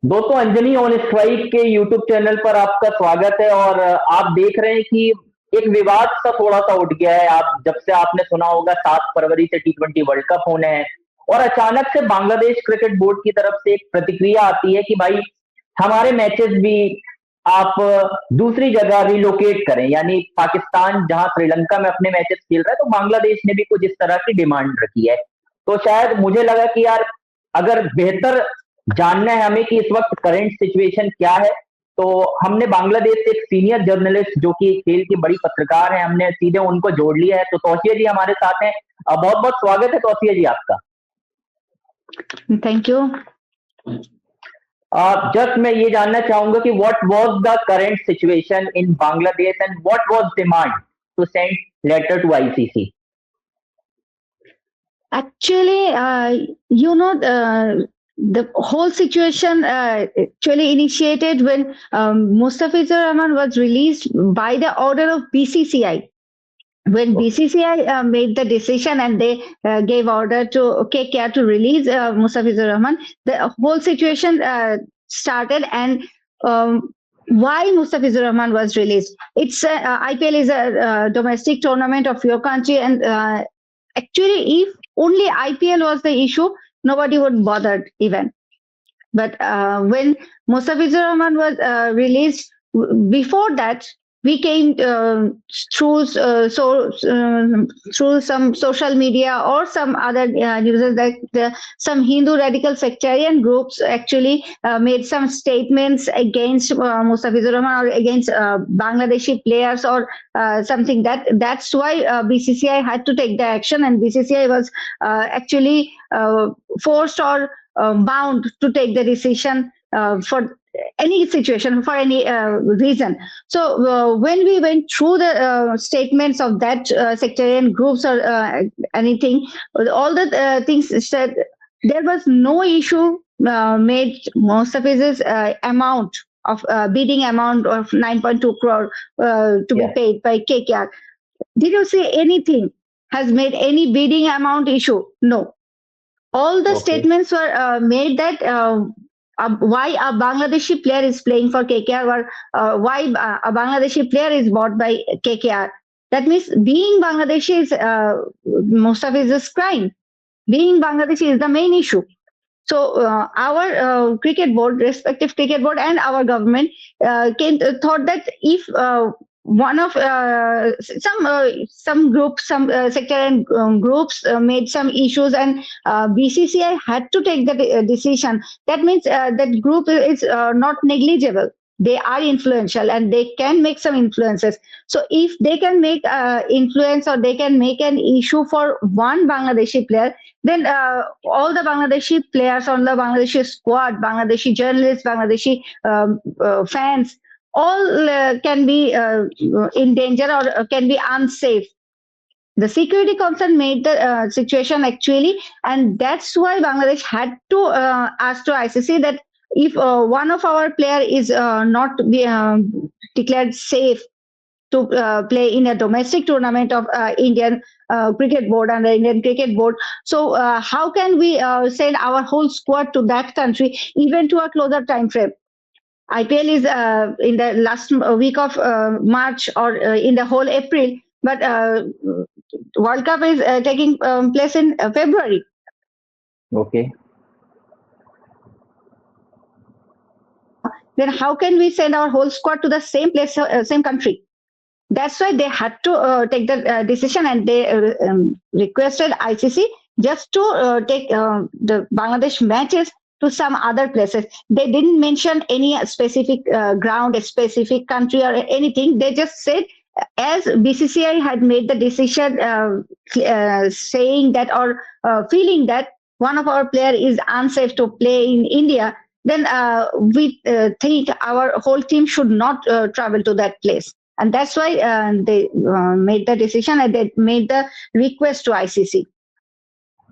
दोस्तों, Anjani on strike के YouTube channel पर आपका स्वागत है। और आप देख रहे हैं कि एक विवाद सा थोड़ा सा उठ गया है। आप जब से आपने सुना होगा 7 फरवरी से T20 वर्ल्ड कप होने हैं और अचानक से बांग्लादेश क्रिकेट बोर्ड की तरफ से एक प्रतिक्रिया आती है कि भाई हमारे मैचेस भी आप दूसरी जगह रिलोकेट करें, यानी पाकिस्तान जहां श्रीलंका में अपने मैचेस खेल रहा है तो बांग्लादेश ने भी कुछ इस तरह की डिमांड रखी है। तो शायद मुझे लगा कि यार अगर बेहतर जानना है हमें कि इस वक्त करंट सिचुएशन क्या है, तो हमने बांग्लादेश से एक सीनियर जर्नलिस्ट जो कि खेल की बड़ी पत्रकार है, हमने सीधे उनको जोड़ लिया है। तो तौसिया जी हमारे साथ हैं। बहुत बहुत स्वागत है तौसिया जी आपका। Thank you. जस्ट मैं ये जानना चाहूंगा कि what was the current situation in Bangladesh and what was demand to send letter to ICC. Actually, the whole situation actually initiated when Mustafizur Rahman was released by the order of BCCI. When BCCI made the decision and they gave order to KKR to release Mustafizur Rahman, the whole situation started. And why Mustafizur Rahman was released? It's IPL is a domestic tournament of your country, and actually, if only IPL was the issue, nobody would bother even. But when Mustafizur Rahman was released, before that, we came through through some social media or some other news that some Hindu radical sectarian groups actually made some statements against Mustafizur Rahman or against Bangladeshi players or something. That's why BCCI had to take the action, and BCCI was actually forced or bound to take the decision for any situation, for any reason. So when we went through the statements of that sectarian groups or anything, all the things said, there was no issue made Mustafiz's amount of bidding amount of 9.2 crore to be paid by KKR. Did you say anything has made any bidding amount issue? No. All the statements were made that why a Bangladeshi player is playing for KKR, or why a Bangladeshi player is bought by KKR. That means being Bangladeshi is Mustafiz's crime. Being Bangladeshi is the main issue. So our cricket board, respective cricket board, and our government thought that if one of some groups, some sectarian groups made some issues, and BCCI had to take the decision. That means that group is not negligible. They are influential and they can make some influences. So if they can make influence, or they can make an issue for one Bangladeshi player, then all the Bangladeshi players on the Bangladeshi squad, Bangladeshi journalists, Bangladeshi fans, all can be in danger or can be unsafe. The security concern made the situation actually, and that's why Bangladesh had to ask to ICC that if one of our player is not declared safe to play in a domestic tournament of Indian cricket board and the Indian cricket board, so how can we send our whole squad to that country, even to a closer time frame? IPL is in the last week of March or in the whole April, but World Cup is taking place in February. Okay. Then how can we send our whole squad to the same place, same country? That's why they had to take the decision, and they requested ICC just to take the Bangladesh matches to some other places. They didn't mention any specific ground, a specific country or anything. They just said, as BCCI had made the decision saying that or feeling that one of our player is unsafe to play in India, then we think our whole team should not travel to that place. And that's why they made the decision and they made the request to ICC.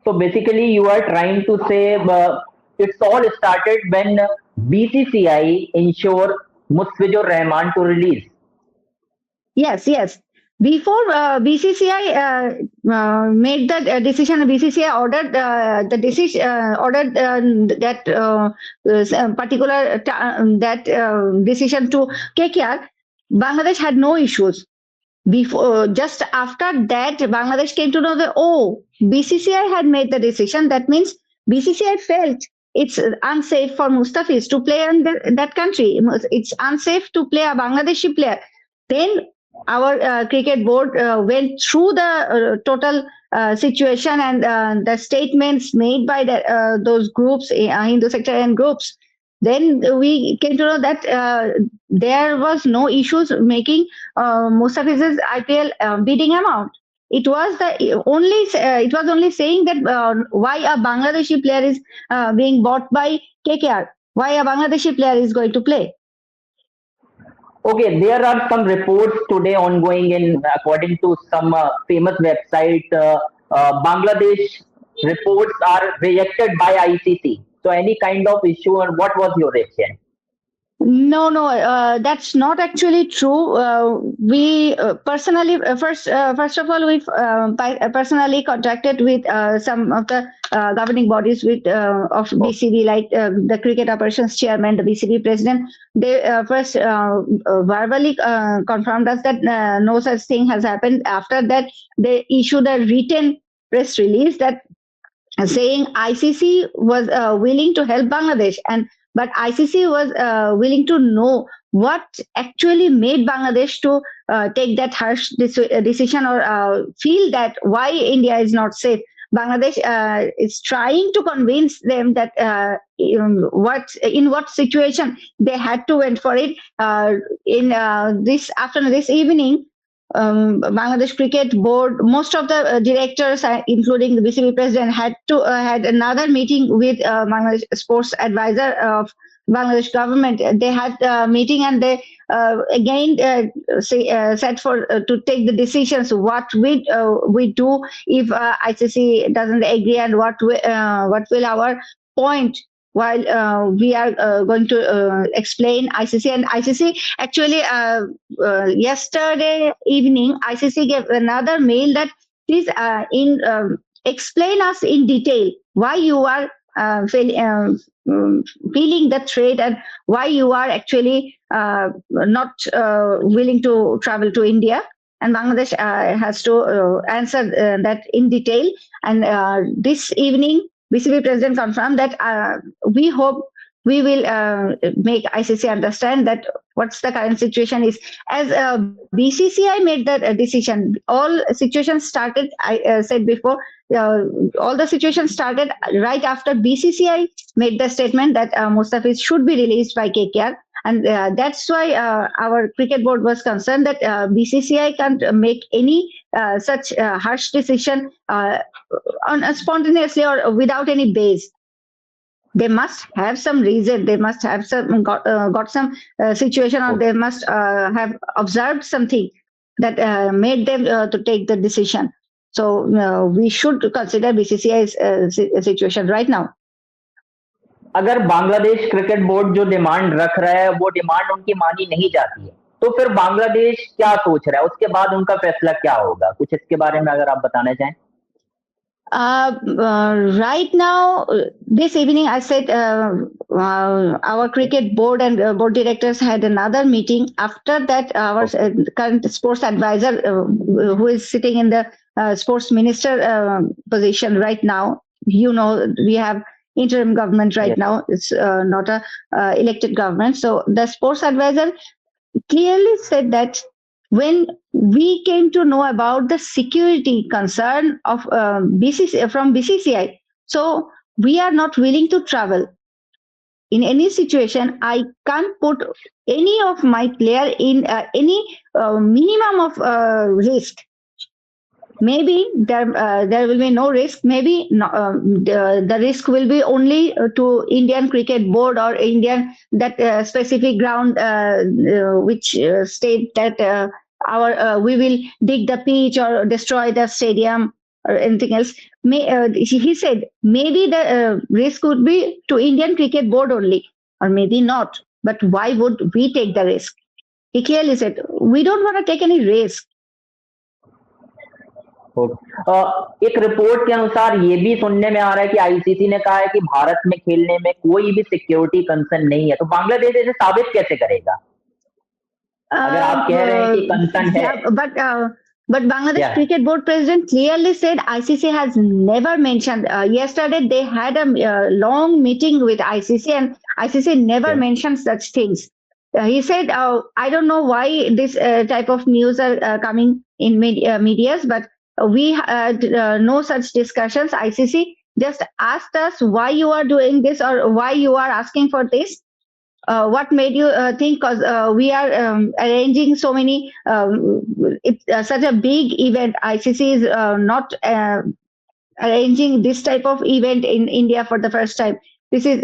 So basically you are trying to say it's all started when BCCI ensured Mustafizur Rahman to release. Yes. Before BCCI made the decision, BCCI ordered the decision, ordered that particular that decision to KKR. Bangladesh had no issues. Before, just after that, Bangladesh came to know that BCCI had made the decision. That means BCCI felt it's unsafe for Mustafiz to play in that country. It's unsafe to play a Bangladeshi player. Then our cricket board went through the total situation and the statements made by those groups, Hindu sectarian groups. Then we came to know that there was no issues making Mustafiz's IPL bidding amount. It was only saying that why a Bangladeshi player is being bought by KKR, why a Bangladeshi player is going to play. Okay, there are some reports today ongoing according to some famous website, Bangladesh reports are rejected by ICC. So any kind of issue, or what was your reaction? No, that's not actually true. We personally, first of all, we personally contacted with some of the governing bodies of BCB, like the Cricket Operations Chairman, the BCB President. They first verbally confirmed us that no such thing has happened. After that, they issued a written press release that saying ICC was willing to help Bangladesh, but ICC was willing to know what actually made Bangladesh to take that harsh decision or feel that why India is not safe. Bangladesh is trying to convince them that in what situation they had to went for it. In this afternoon, this evening, Bangladesh Cricket Board, most of the directors, including the BCB president, had another meeting with Bangladesh Sports Advisor of Bangladesh government. They had a meeting and they again said to take the decisions. What we do if ICC doesn't agree, and what will our point while we are going to explain ICC. And ICC actually yesterday evening, ICC gave another mail that please explain us in detail why you are feeling the threat and why you are actually not willing to travel to India. And Bangladesh has to answer that in detail. And this evening, BCB president confirmed that we hope we will make ICC understand that what's the current situation is. As BCCI made the decision, all situations started, I said before, all the situations started right after BCCI made the statement that Mustafiz should be released by KKR. And that's why our cricket board was concerned that BCCI can't make any such harsh decision spontaneously or without any base. They must have some reason. They must have got some situation, or they must have observed something that made them to take the decision. So we should consider BCCI's situation right now. अगर Bangladesh cricket board जो demand रख रहा है वो demand उनकी मानी नहीं जाती है तो फिर बांग्लादेश क्या सोच रहा है, उसके बाद उनका फैसला क्या होगा, कुछ इसके बारे में अगर आप बताना चाहें. Right now, this evening, I said our cricket board and board directors had another meeting. After that, our current sports advisor, who is sitting in the sports minister position right now, we have interim government right now. It's not a elected government. So the sports advisor clearly said that when we came to know about the security concern of from BCCI, so we are not willing to travel. In any situation, I can't put any of my player in any minimum of risk. Maybe there will be no risk. Maybe the risk will be only to Indian Cricket Board or Indian that specific ground which state that we will dig the pitch or destroy the stadium or anything else. He said maybe the risk would be to Indian Cricket Board only, or maybe not. But why would we take the risk? He clearly said we don't want to take any risk. एक report के अनुसार ये भी सुनने में आ रहा है कि आईसीसी ने कहा है कि भारत में खेलने में कोई भी सिक्योरिटी कंसर्न नहीं है, तो बांग्लादेश इसे साबित कैसे करेगा अगर आप कह रहे हैं कि कंसर्न है? Yeah, but Bangladesh Yeah. Cricket Board president clearly said ICC has never mentioned. Yesterday they had a long meeting with ICC and ICC never Yeah. mentioned such things. He said, I don't know why this type of news are coming in medias, but we had no such discussions. ICC just asked us why you are doing this or why you are asking for this. What made you think? Because we are arranging so many. It's such a big event. ICC is not arranging this type of event in India for the first time. This is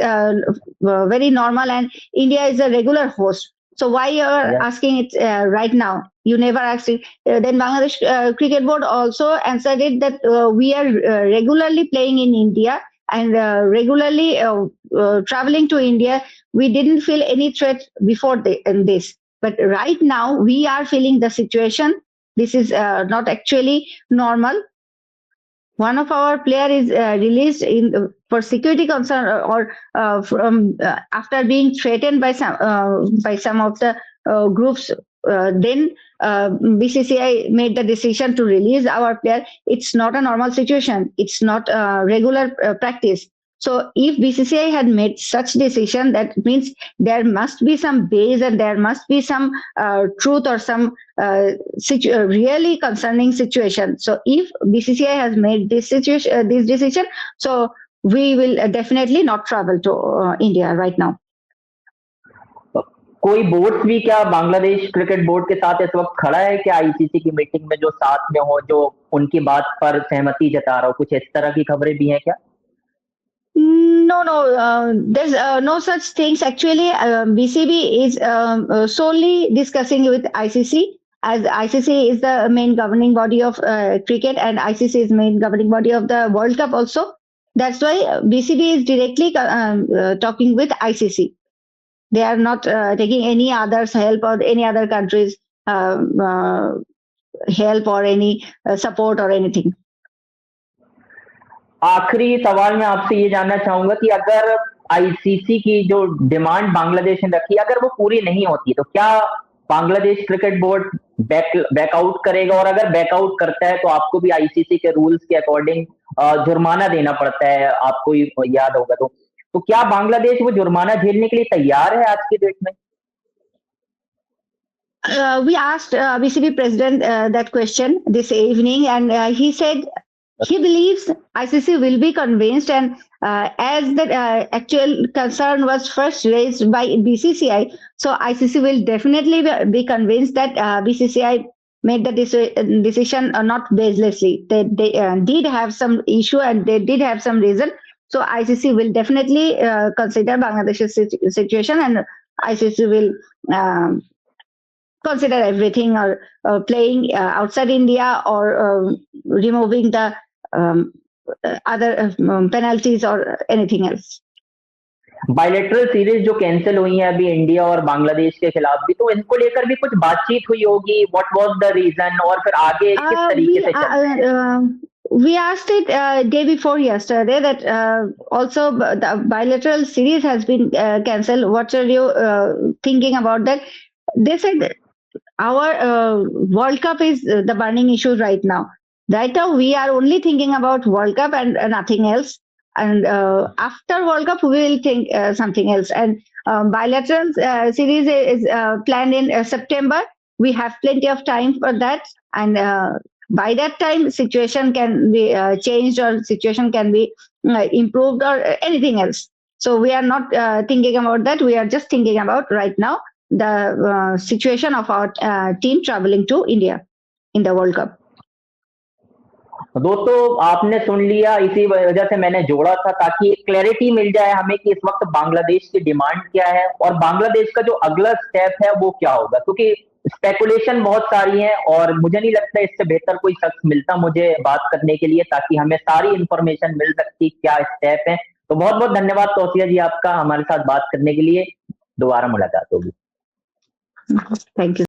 very normal, and India is a regular host. So why you are Yeah. asking it right now? You never asked it. Then Bangladesh Cricket Board also answered it that we are regularly playing in India and regularly traveling to India. We didn't feel any threat before this, but right now we are feeling the situation. This is not actually normal. One of our player is released for security concern or from after being threatened by some of the groups. Then BCCI made the decision to release our player. It's not a normal situation. It's not a regular practice. So if BCCI had made such decision, that means there must be some base and there must be some truth or some really concerning situation. So if BCCI has made this decision, so we will definitely not travel to India right now. कोई board भी क्या Bangladesh cricket board के साथ इस वक्त खड़ा है क्या आईसीसी की मीटिंग में, जो साथ में हो, जो उनकी बात पर सहमति जता रहा हो? कुछ इस तरह की खबरें भी हैं क्या? No, there's no such things. Actually, BCB is solely discussing with ICC, as ICC is the main governing body of cricket and ICC is main governing body of the World Cup also. That's why BCB is directly talking with ICC. They are not taking any other's help or any other country's help or any support or anything. आखिरी सवाल मैं आपसे ये जानना चाहूंगा कि अगर ICC की जो डिमांड बांग्लादेश ने रखी, अगर वो पूरी नहीं होती, तो क्या बांग्लादेश क्रिकेट बोर्ड बैकआउट करेगा? और अगर बैकआउट करता है तो आपको भी आईसीसी के रूल्स के अकॉर्डिंग जुर्माना देना पड़ता है, आपको याद होगा तो क्या बांग्लादेश वो जुर्माना झेलने के लिए तैयार है आज की डेट में? We asked BCB president that question this evening, and he said he believes ICC will be convinced, and as the actual concern was first raised by BCCI, so ICC will definitely be convinced that BCCI made the decision not baselessly. They did have some issue and they did have some reason. So ICC will definitely consider Bangladesh's situation, and ICC will consider everything, or playing outside India, or removing the other penalties or anything else. Bilateral series जो cancel हुई है अभी India और बांग्लादेश के खिलाफ भी, तो इनको लेकर भी कुछ बातचीत हुई होगी? व्हाट वाज द रीजन, और फिर आगे किस तरीके से चल रहा है? We asked it day before yesterday that also the bilateral series has been cancelled. What are you thinking about that? They said our World Cup is the burning issue right now. Right now we are only thinking about World Cup and nothing else. And after World Cup we will think something else. And bilateral series is planned in September. We have plenty of time for that, and by that time situation can be changed, or situation can be improved, or anything else. So we are not thinking about that. We are just thinking about right now the situation of our team traveling to India in the World Cup. दोस्तों आपने सुन लिया, इसी वजह से मैंने जोड़ा था ताकि क्लैरिटी मिल जाए हमें कि इस वक्त बांग्लादेश की डिमांड क्या है और बांग्लादेश का जो अगला स्टेप है वो क्या होगा, क्योंकि स्पेकुलेशन बहुत सारी है और मुझे नहीं लगता इससे बेहतर कोई शख्स मिलता मुझे बात करने के लिए, ताकि हमें सारी इंफॉर्मेशन मिल सकती क्या स्टेप है। तो बहुत बहुत धन्यवाद तौसिया जी आपका हमारे साथ बात करने के लिए। दोबारा मुलाकात होगी। Thank you.